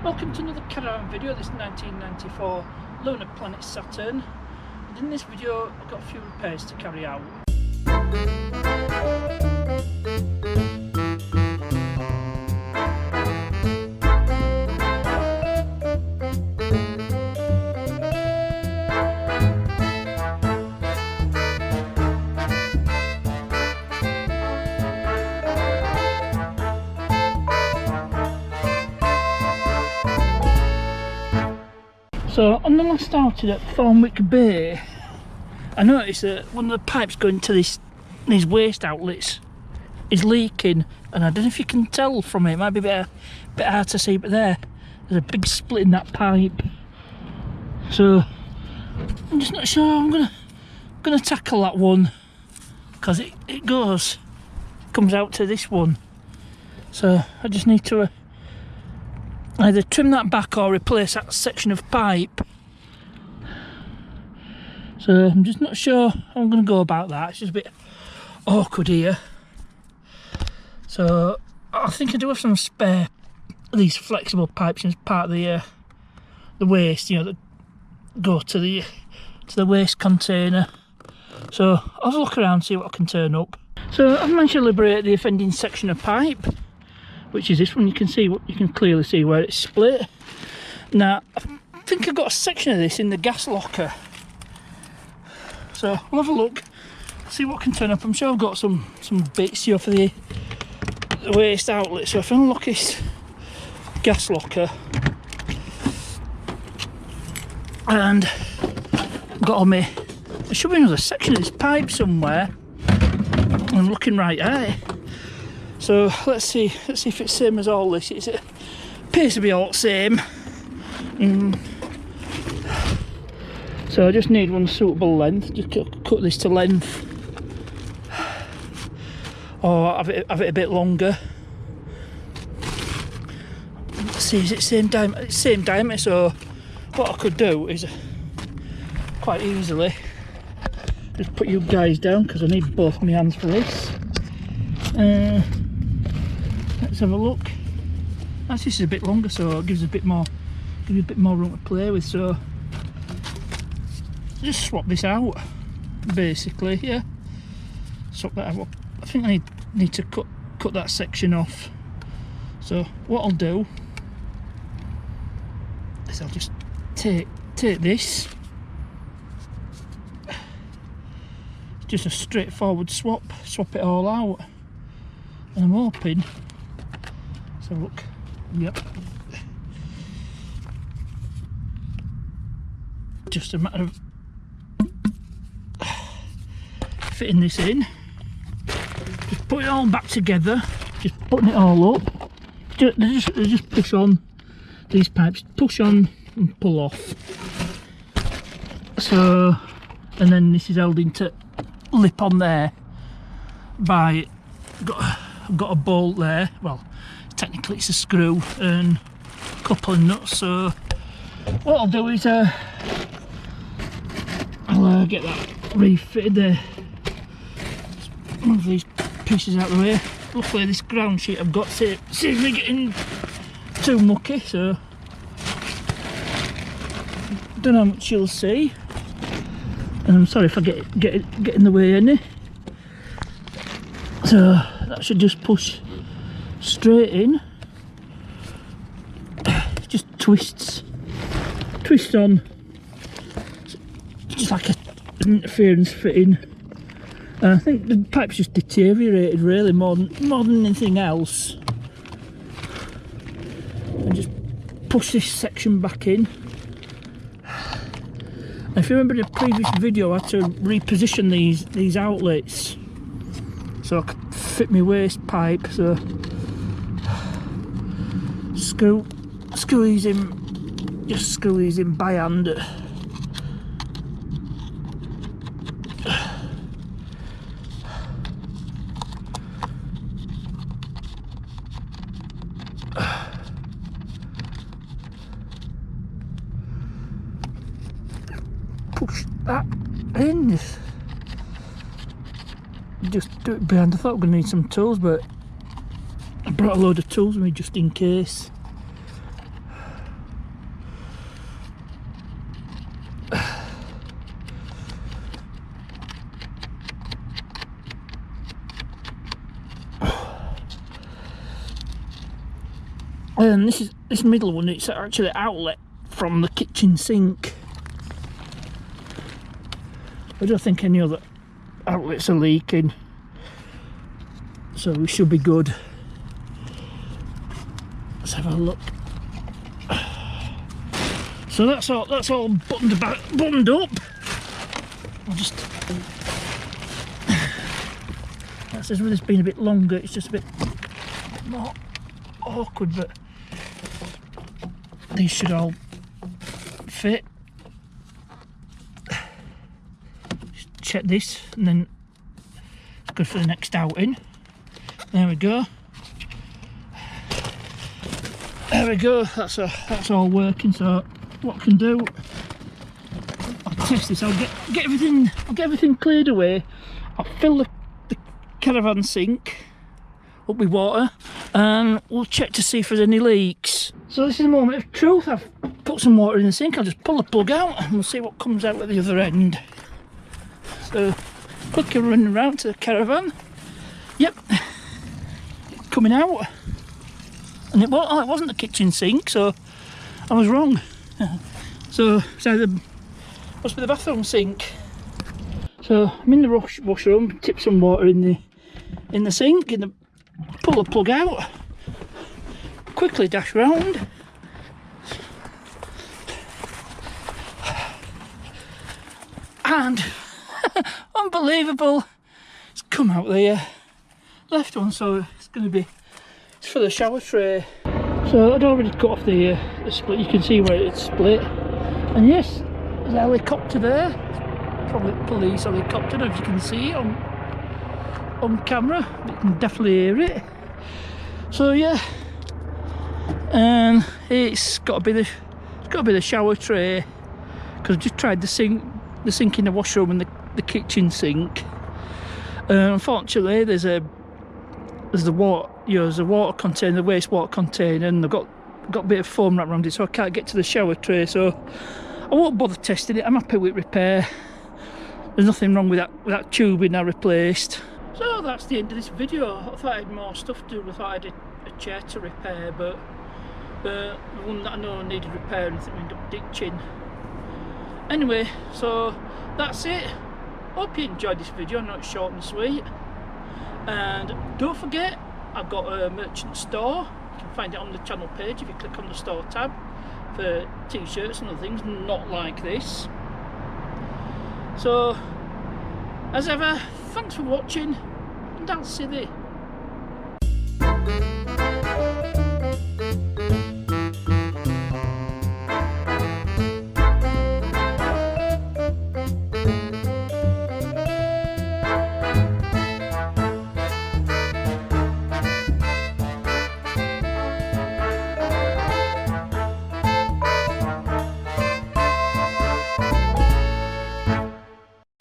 Welcome to another Caravan video. This is 1994 lunar planet Saturn, and in this video I've got a few repairs to carry out. So on the last outing at Thornwick Bay, I noticed that one of the pipes going to these waste outlets is leaking, and I don't know if you can tell from it. It might be a bit hard to see, but there's a big split in that pipe. So I'm just not sure I'm gonna tackle that one, because it comes out to this one. So I just need to either trim that back or replace that section of pipe. So I'm just not sure how I'm going to go about that. It's just a bit awkward here. So I think I do have some spare these flexible pipes as part of the waste, you know, that go to the waste container. So I'll have a look around, see what I can turn up. So I've managed to liberate the offending section of pipe, which is this one. You can clearly see where it's split. Now I think I've got a section of this in the gas locker, so we'll have a look, see what can turn up. I'm sure I've got some bits here for the waste outlet. So if I unlock this gas locker, and I've got on me, there should be another section of this pipe somewhere. I'm looking right at it. So let's see if it's the same as all this. It appears to be all the same. So I just need one suitable length. Just cut this to length, or have it a bit longer. Let's see, is it same diameter? So what I could do is quite easily just put you guys down, because I need both my hands for this. Let's have a look. Actually, this is a bit longer, so it gives you a bit more room to play with. So just swap this out, basically. Yeah, swap that out. I think I need to cut that section off. So what I'll do is I'll just take this. Just a straightforward swap it all out, and I'm hoping. So look, yep, just a matter of fitting this in. Just put it all back together, just putting it all up. They just push on, these pipes push on and pull off. So, and then this is held into lip on there by, I've got a bolt there. Well, technically it's a screw and a couple of nuts. So what I'll do is I'll get that refitted there. Move these pieces out of the way. Luckily this ground sheet I've got saves me getting too mucky, so don't know how much you'll see, and I'm sorry if I get in the way any. So that should just push straight in. Just twists on, just like an interference fitting. And I think the pipe's just deteriorated really more than anything else. And just push this section back in. And if you remember the previous video, I had to reposition these outlets so I could fit my waste pipe. So screw these in, just screw these in by hand. Push that in. Just do it behind. I thought I was going to need some tools, but I brought a load of tools with me just in case. And this middle one, it's actually outlet from the kitchen sink. I don't think any other outlets are leaking, so we should be good. Let's have a look. So that's all buttoned up. I'll just, that's as well as being a bit longer, it's just a bit more awkward, but these should all fit. Just check this, and then it's good for the next outing. There we go. There we go. That's all working. So what I can do, I'll test this. I'll get everything cleared away. I'll fill the Caravan sink up with water, and we'll check to see if there's any leaks. So this is a moment of truth. I've put some water in the sink. I'll just pull the plug out and we'll see what comes out at the other end. So quickly running around to the Caravan. Yep, coming out. And it wasn't the kitchen sink, so I was wrong. So it's either must be the bathroom sink. So I'm in the washroom, tip some water in the sink, and pull the plug out. Quickly dash round. And unbelievable, it's come out the left one, so it's going to be for the shower tray. So I'd already cut off the split. You can see where it's split, and yes, there's a helicopter there. It's probably a police helicopter. I don't know if you can see it on camera, but you can definitely hear it. So yeah, and it's got to be the shower tray, because I just tried the sink in the washroom and the kitchen sink. Unfortunately, there's the water, there's a water container, the wastewater container, and I've got a bit of foam wrapped around it, so I can't get to the shower tray. So I won't bother testing it. I'm happy with repair. There's nothing wrong with that tubing I replaced. So that's the end of this video. I thought I had more stuff to do. I thought I had a chair to repair, but the one that I know needed repairing, I think we ended up ditching. Anyway, so that's it. Hope you enjoyed this video. I know it's short and sweet. And don't forget, I've got a merchant store. You can find it on the channel page if you click on the store tab for t-shirts and other things, not like this. So, as ever, thanks for watching, and I'll see you.